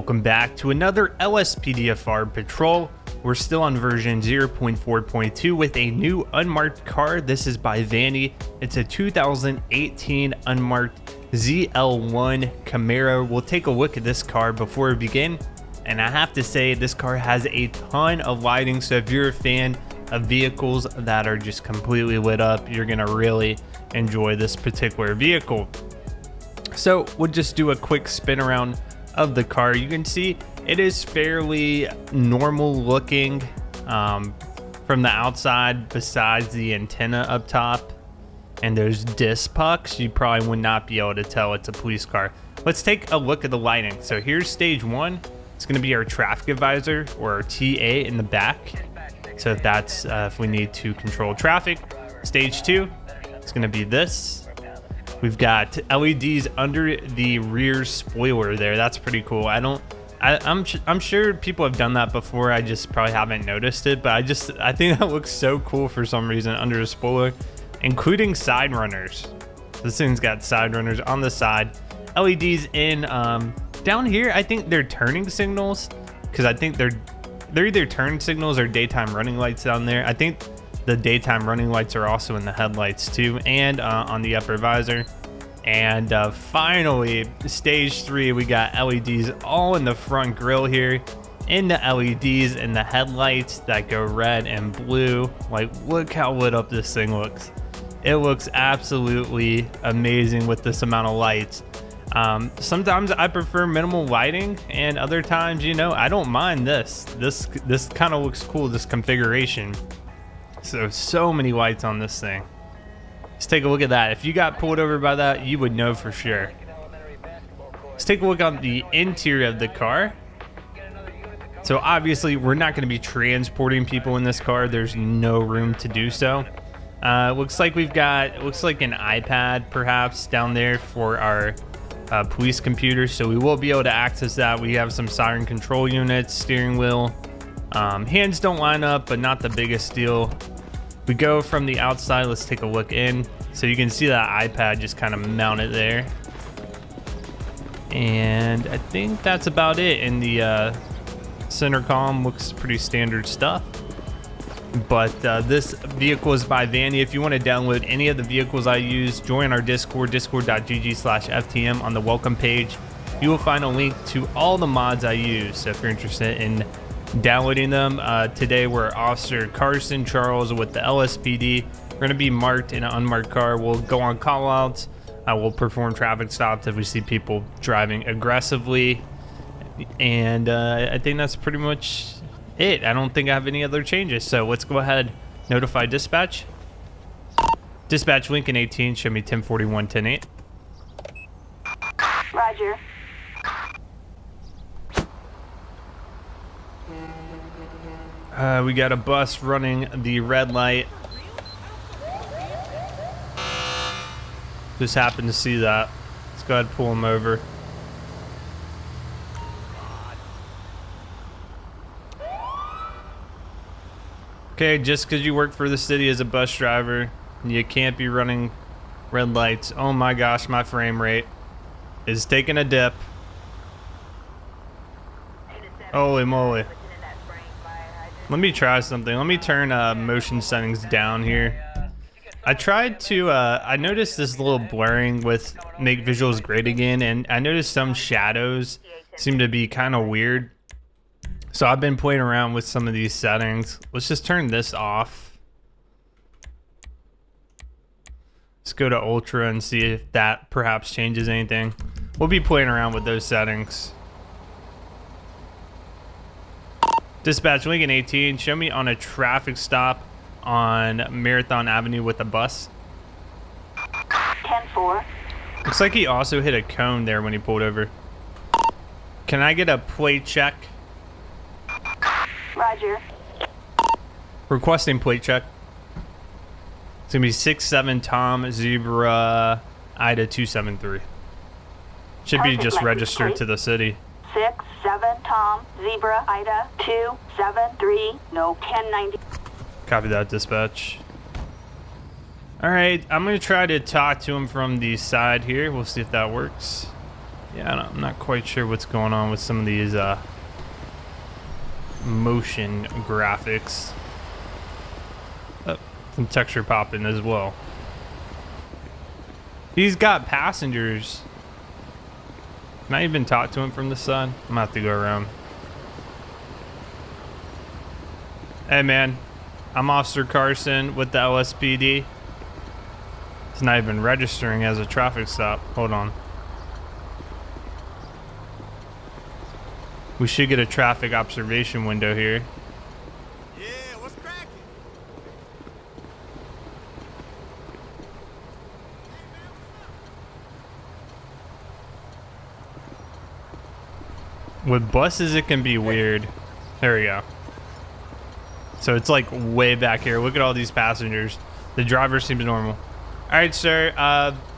Welcome back to another Lspdfr patrol. We're still on version 0.4.2 with a new unmarked car. This is by Vanny. It's a 2018 unmarked ZL1 Camaro. We'll take a look at this car before we begin. And I have to say, this car has a ton of lighting. So if you're a fan of vehicles that are just completely lit up, you're gonna really enjoy this particular vehicle. So we'll just do a quick spin around of the car. You can see it is fairly normal looking from the outside, besides the antenna up top and those disc pucks. You probably would not be able to tell it's a police car. Let's take a look at the lighting. So here's stage one. It's going to be our traffic advisor, or our TA, in the back. So if that's if we need to control traffic. Stage two, it's going to be this. We've got LEDs under the rear spoiler there. That's pretty cool. I'm sure people have done that before. I just probably haven't noticed it, but I think that looks so cool for some reason under the spoiler, including side runners. This thing's got side runners on the side. LEDs in down here. I think they're turning signals, because I think they're either turn signals or daytime running lights down there. I think the daytime running lights are also in the headlights too, and on the upper visor. And finally, stage three, we got LEDs all in the front grille here, in the LEDs and the headlights that go red and blue. Like, look how lit up this thing looks. It looks absolutely amazing with this amount of lights. Sometimes I prefer minimal lighting, and other times, you know, I don't mind this kind of looks cool, this configuration. So many lights on this thing. Let's take a look at that. If you got pulled over by that, you would know for sure. Let's take a look on the interior of the car. So obviously we're not going to be transporting people in this car. There's no room to do so. Looks like we've got, it looks like an iPad perhaps down there for our police computer. So we will be able to access that. We have some siren control units, steering wheel. Hands don't line up, but not the biggest deal. We go from the outside. Let's take a look in. So you can see that iPad just kind of mounted there. And I think that's about it. In the center column looks pretty standard stuff. But this vehicle is by Vanny. If you want to download any of the vehicles I use, join our Discord, discord.gg/FTM on the welcome page. You will find a link to all the mods I use. So if you're interested in downloading them, today we're Officer Carson Charles with the LSPD. We're going to be marked in an unmarked car. We'll go on call outs. We'll perform traffic stops if we see people driving aggressively. And I think that's pretty much it. I don't think I have any other changes. So let's go ahead, notify dispatch. Dispatch, Lincoln 18, show me 1041 108. Roger. We got a bus running the red light. Just happened to see that. Let's go ahead and pull him over. Okay, just because you work for the city as a bus driver, you can't be running red lights. Oh my gosh, my frame rate is taking a dip. Holy moly. Let me try something. Let me turn motion settings down here. I tried to, I noticed this little blurring with make visuals great again, and I noticed some shadows seem to be kind of weird. So I've been playing around with some of these settings. Let's just turn this off. Let's go to Ultra and see if that perhaps changes anything. We'll be playing around with those settings. Dispatch, Lincoln 18, show me on a traffic stop on Marathon Avenue with a bus. 10-4. Looks like he also hit a cone there when he pulled over. Can I get a plate check? Roger. Requesting plate check. It's gonna be 67 Tom Zebra Ida 273. Should be just registered to the city. 67 Tom Zebra Ida 273, no 1090. Copy that, dispatch. All right, I'm gonna try to talk to him from the side here. We'll see if that works. Yeah, I'm not quite sure what's going on with some of these motion graphics. Oh, some texture popping as well. He's got passengers. Can I even talk to him from the side? I'm gonna have to go around. Hey man, I'm Officer Carson with the LSPD. It's not even registering as a traffic stop. Hold on. We should get a traffic observation window here. Yeah, what's cracking? With buses, it can be weird. There we go. So it's like way back here. Look at all these passengers. The driver seems normal. All right, sir.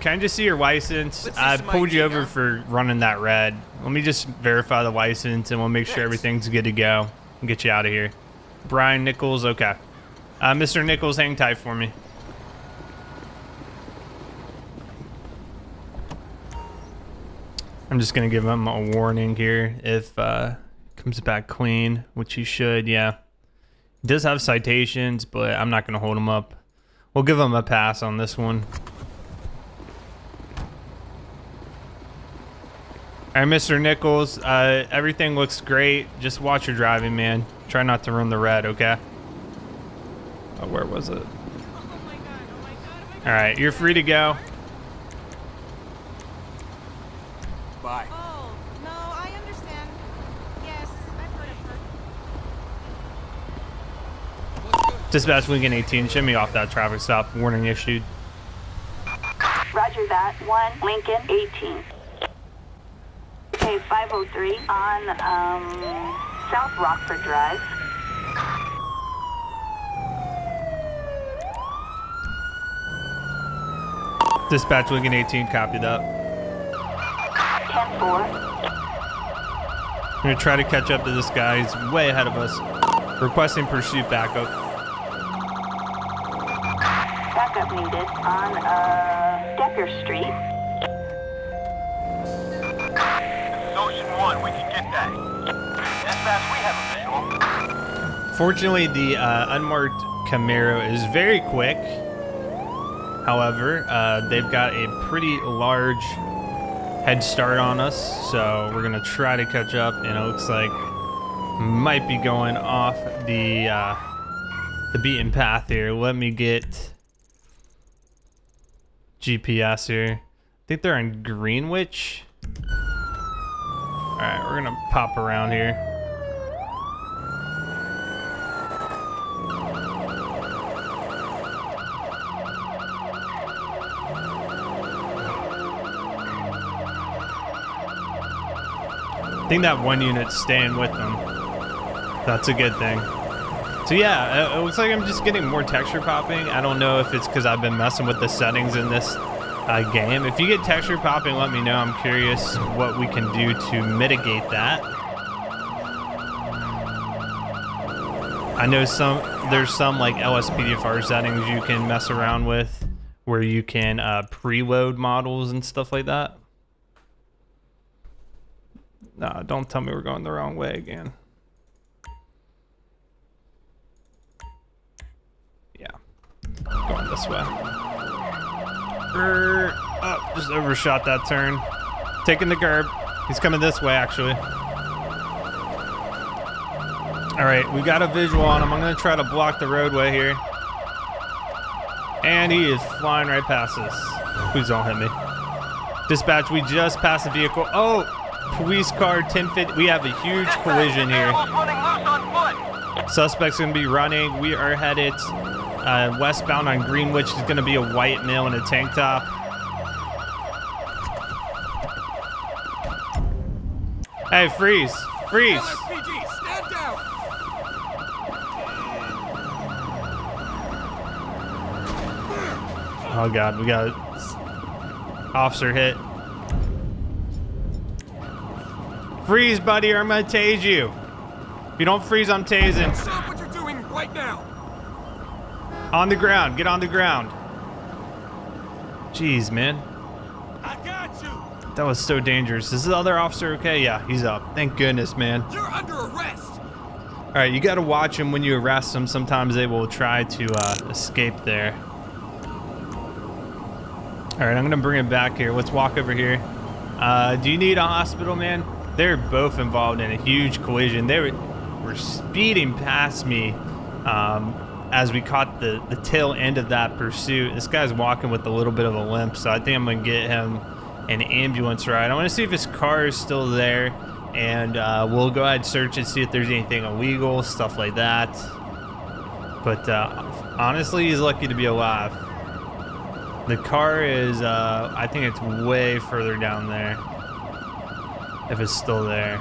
Can I just see your license? I pulled you over for running that red. Let me just verify the license, and we'll make sure everything's good to go and get you out of here. Brian Nichols, okay. Mr. Nichols, hang tight for me. I'm just gonna give him a warning here if comes back clean, which he should. Yeah, he does have citations, but I'm not gonna hold him up. We'll give him a pass on this one. All right, Mr. Nichols, everything looks great. Just watch your driving, man. Try not to run the red, okay? Oh, where was it? All right, you're free to go. Bye. Oh, no, I understand. Yes, I've heard of her. Dispatch Lincoln 18, shimmy me off that traffic stop. Warning issued. Roger that. 1 Lincoln 18. Okay, 503 on South Rockford Drive. Dispatch Lincoln 18, copy that. 10-4. I'm gonna try to catch up to this guy. He's way ahead of us. Requesting pursuit backup. Backup needed on Decker Street. Ocean 1, we can get that. Dispatch, we have a visual. Fortunately, the unmarked Camaro is very quick. However, they've got a pretty large head start on us, so we're gonna try to catch up. And it looks like might be going off the beaten path here. Let me get GPS here. I think they're in Greenwich. All right, we're gonna pop around here. I think that one unit's staying with them. That's a good thing. So yeah, it looks like I'm just getting more texture popping. I don't know if it's because I've been messing with the settings in this game. If you get texture popping, let me know. I'm curious what we can do to mitigate that. I know there's some like Lspdfr settings you can mess around with where you can preload models and stuff like that. No, don't tell me we're going the wrong way again. Yeah, going this way. Oh, just overshot that turn. Taking the curb. He's coming this way, actually. All right, we got a visual on him. I'm gonna try to block the roadway here. And he is flying right past us. Please don't hit me. Dispatch, we just passed the vehicle. Oh, police car 1050. We have a huge collision here. Suspect's gonna be running. We are headed westbound on Greenwich. Is gonna be a white male in a tank top. Hey, freeze! Freeze! LSPD, stand down. Oh God, we got officer hit. Freeze, buddy, or I'm gonna tase you. If you don't freeze, I'm tasing. Stop what you're doing right now. On the ground, get on the ground. Jeez, man. I got you. That was so dangerous. Is the other officer okay? Yeah, he's up. Thank goodness, man. You're under arrest. All right, you got to watch them when you arrest them. Sometimes they will try to escape there. All right, I'm gonna bring it back here. Let's walk over here. Do you need a hospital, man? They're both involved in a huge collision. They were speeding past me as we caught the tail end of that pursuit. This guy's walking with a little bit of a limp, so I think I'm gonna get him an ambulance ride. I want to see if his car is still there, and we'll go ahead and search and see if there's anything illegal, stuff like that. But honestly, he's lucky to be alive. The car is, I think it's way further down there, if it's still there.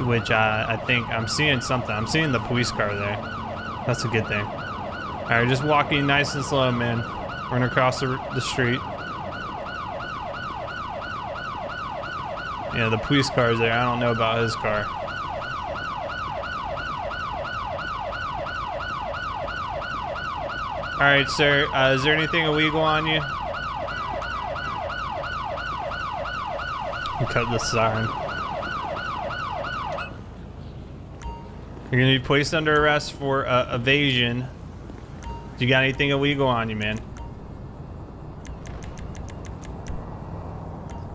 Which I think I'm seeing something. I'm seeing the police car there. That's a good thing. All right, just walking nice and slow, man. We're gonna cross the street. Yeah, the police car is there. I don't know about his car. All right, sir. Is there anything illegal on you? Cut the siren. You're gonna be placed under arrest for evasion. Do you got anything illegal on you, man?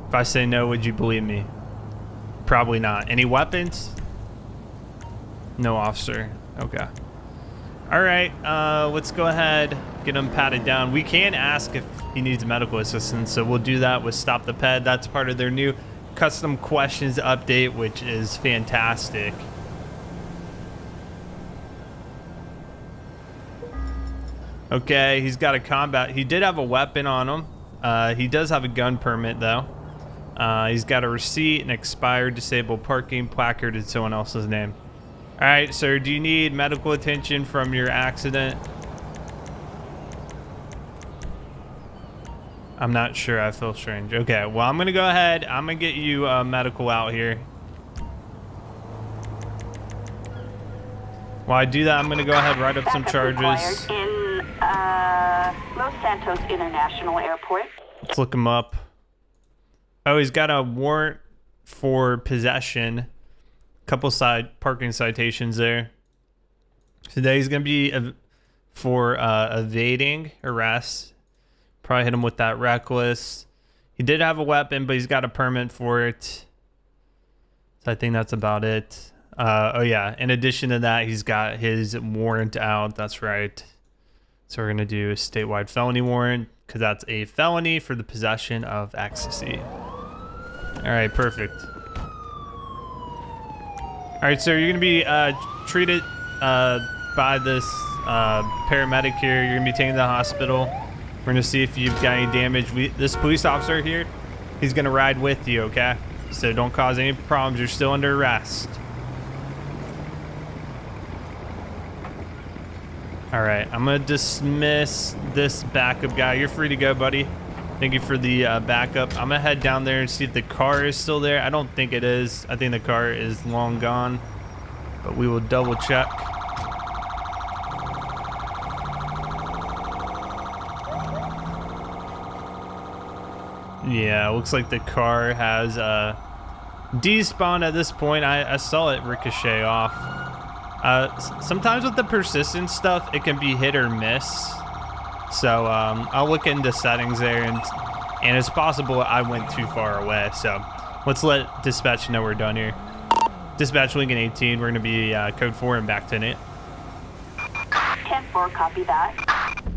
If I say no, would you believe me? Probably not. Any weapons? No, officer. Okay. All right, let's go ahead, get him patted down. We can ask if he needs medical assistance, so we'll do that with Stop the Ped. That's part of their new custom questions update, which is fantastic. Okay, he's got a combat. He did have a weapon on him. He does have a gun permit, though. He's got a receipt, an expired disabled parking placard in someone else's name. All right, sir, do you need medical attention from your accident? I'm not sure. I feel strange. Okay, well, I'm going to go ahead. I'm going to get you medical out here. While I do that, I'm going to go ahead and write up some charges. In Los Santos International Airport. Let's look him up. Oh, he's got a warrant for possession. Couple parking citations there. Today he's gonna be for evading arrest. Probably hit him with that reckless. He did have a weapon, but he's got a permit for it. So I think that's about it. Oh yeah, in addition to that, he's got his warrant out. That's right. So we're gonna do a statewide felony warrant because that's a felony for the possession of ecstasy. All right, perfect. All right, sir, you're gonna be treated by this paramedic here. You're gonna be taken to the hospital. We're gonna see if you've got any damage. This police officer here, he's gonna ride with you, okay? So don't cause any problems. You're still under arrest. All right, I'm gonna dismiss this backup guy. You're free to go, buddy. Thank you for the backup. I'm gonna head down there and see if the car is still there. I don't think it is. I think the car is long gone, but we will double check. Yeah, looks like the car has despawned at this point. I saw it ricochet off. Sometimes with the persistent stuff, it can be hit or miss. So I'll look into settings there, and it's possible I went too far away. So let's let dispatch know we're done here. Dispatch Lincoln 18, we're going to be code 4 and back to it. 10-4, copy that.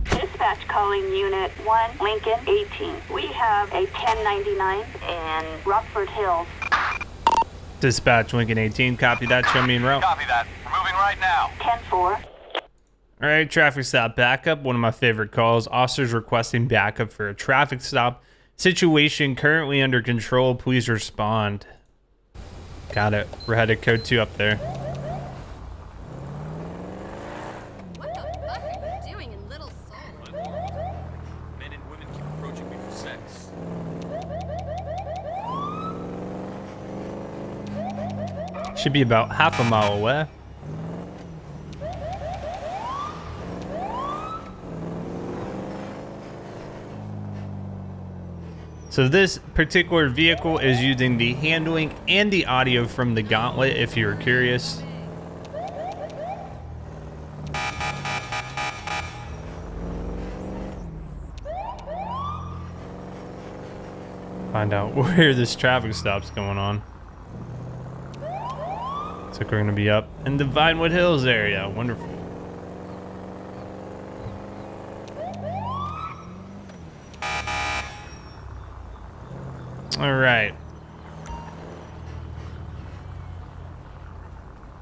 Dispatch calling Unit 1, Lincoln 18. We have a 1099 in Rockford Hills. Dispatch Lincoln 18, copy that. Show me en route. Copy that. We're moving right now. 10-4. All right, traffic stop backup. One of my favorite calls. Officers requesting backup for a traffic stop. Situation currently under control. Please respond. Got it. We're headed code 2 up there. What the fuck are you doing in Little Soul? Men and women keep approaching me for sex. Should be about half a mile away. So this particular vehicle is using the handling and the audio from the Gauntlet, if you're curious. Find out where this traffic stop's going on. Looks like we're gonna be up in the Vinewood Hills area. Wonderful. All right.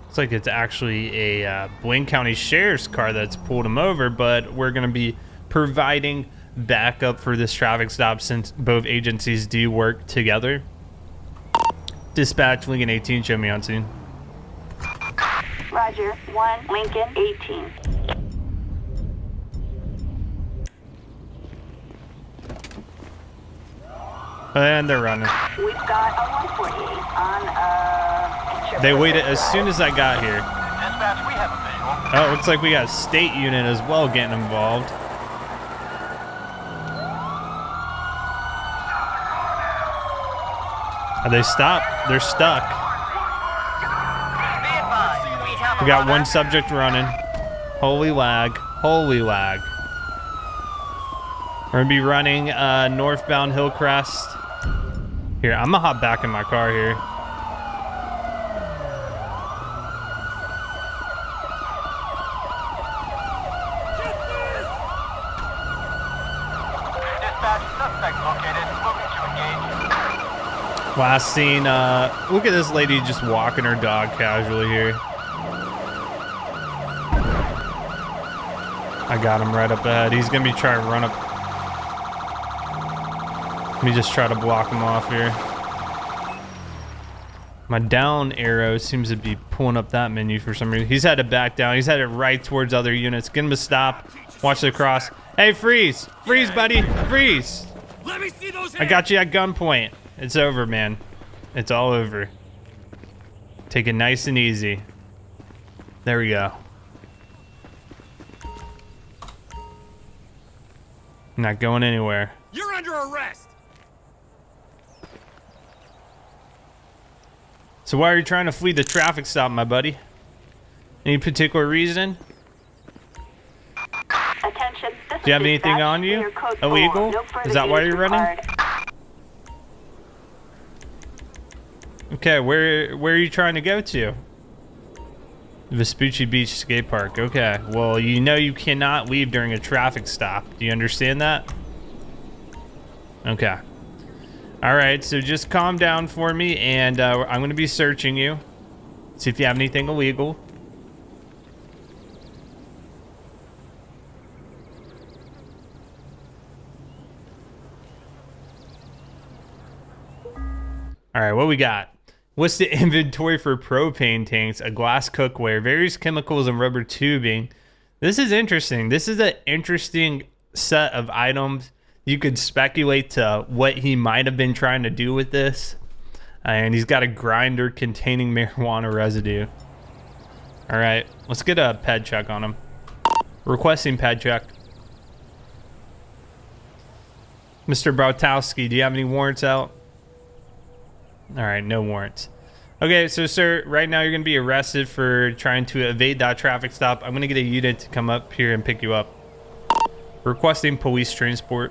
Looks like it's actually a Blaine County Sheriff's car that's pulled him over, but we're gonna be providing backup for this traffic stop since both agencies do work together. Dispatch Lincoln 18, show me on scene. Roger. 1 Lincoln 18. And they're running. We've got a 148 on They waited as soon as I got here. Dispatch, we have a visual. Oh, it looks like we got a state unit as well getting involved. Are they stopped? They're stuck. Be advised, we have We got one subject running. Holy lag. Holy lag. We're gonna be running northbound Hillcrest. Here, I'm gonna hop back in my car here. Dispatch, suspect located. Moving to engage. Last scene, look at this lady just walking her dog casually here. I got him right up ahead. He's gonna be trying to run up. Let me just try to block him off here. My down arrow seems to be pulling up that menu for some reason. He's had to back down. He's headed right towards other units. Get him to stop. Watch the cross. Hey, freeze! Freeze, buddy! Freeze! Let me see those I hands. got you at gunpoint. It's over, man. It's all over. Take it nice and easy. There we go. Not going anywhere. You're under arrest. So why are you trying to flee the traffic stop, my buddy? Any particular reason? Attention. This Do you have is anything dispatch. on you? Clear code 4. Illegal? No further Is that why use you're running? required. Okay, where are you trying to go to? Vespucci Beach Skate Park. Okay, well, you know you cannot leave during a traffic stop. Do you understand that? Okay. All right, so just calm down for me, and I'm going to be searching you. See if you have anything illegal. All right, what we got? What's the inventory for propane tanks, a glass cookware, various chemicals, and rubber tubing? This is interesting. This is an interesting set of items. You could speculate to what he might have been trying to do with this. And he's got a grinder containing marijuana residue. All right, let's get a ped check on him. Requesting ped check. Mr. Brautowski, do you have any warrants out? All right, no warrants. Okay, so sir, right now you're gonna be arrested for trying to evade that traffic stop. I'm gonna get a unit to come up here and pick you up. Requesting police transport.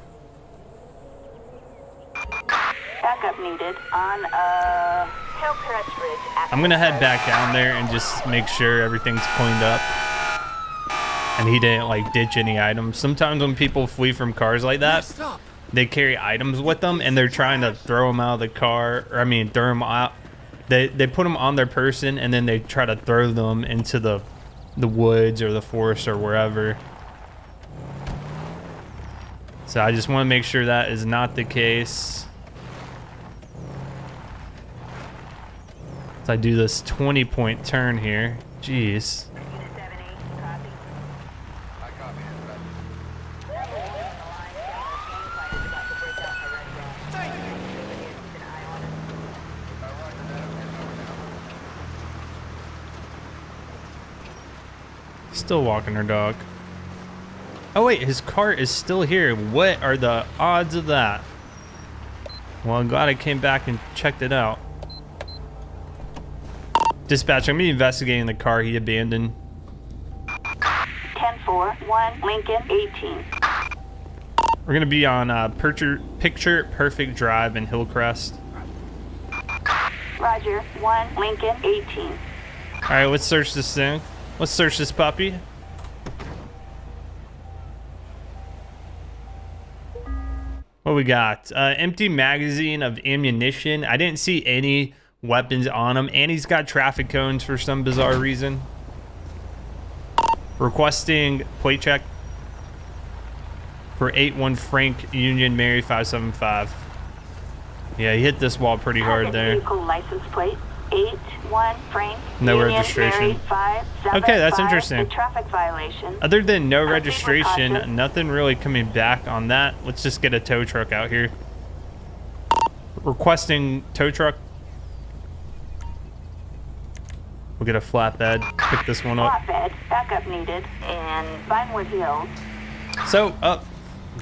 Backup needed on Hillcrest Ridge. I'm gonna head back down there and just make sure everything's cleaned up. And he didn't like ditch any items. Sometimes when people flee from cars like that, Stop. they carry items with them and they're trying to throw them out of the car, or I mean throw them out. They put them on their person and then they try to throw them into the woods or the forest or wherever. So I just want to make sure that is not the case. So I do this 20-point turn here. Jeez. Still walking her dog. Oh wait, his car is still here. What are the odds of that? Well, I'm glad I came back and checked it out. Dispatch, I'm gonna be investigating the car he abandoned. 10-4, 1 Lincoln 18. We're gonna be on Picture Perfect Drive in Hillcrest. Roger, 1 Lincoln 18. All right, let's search this thing. Let's search this puppy. What we got? Empty magazine of ammunition. I didn't see any weapons on him, and he's got traffic cones for some bizarre reason. Requesting plate check for 81 Frank Union Mary 575. Yeah, he hit this wall pretty hard there. Vehicle license plate 81 Frank. No Union registration. Mary 575. Okay, that's interesting. A traffic violation. Other than no Proceed with registration, caution. nothing really coming back on that. Let's just get a tow truck out here. Requesting tow truck. We'll get a flatbed. Pick this one up. Flatbed, backup needed, and Vinewood Hills. So,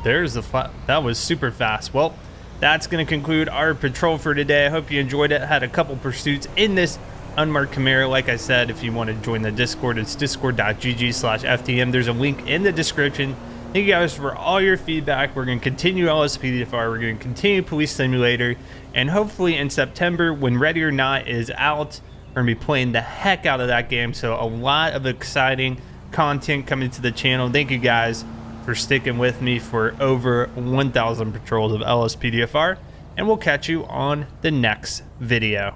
there's the flat. That was super fast. Well, that's going to conclude our patrol for today. I hope you enjoyed it. Had a couple pursuits in this unmarked Camaro. Like I said, if you want to join the Discord, it's discord.gg/FTM. There's a link in the description. Thank you guys for all your feedback. We're going to continue Lspdfr. We're going to continue Police Simulator. And hopefully in September, when Ready or Not is out, we're going to be playing the heck out of that game. So a lot of exciting content coming to the channel. Thank you guys for sticking with me for over 1,000 patrols of Lspdfr. And we'll catch you on the next video.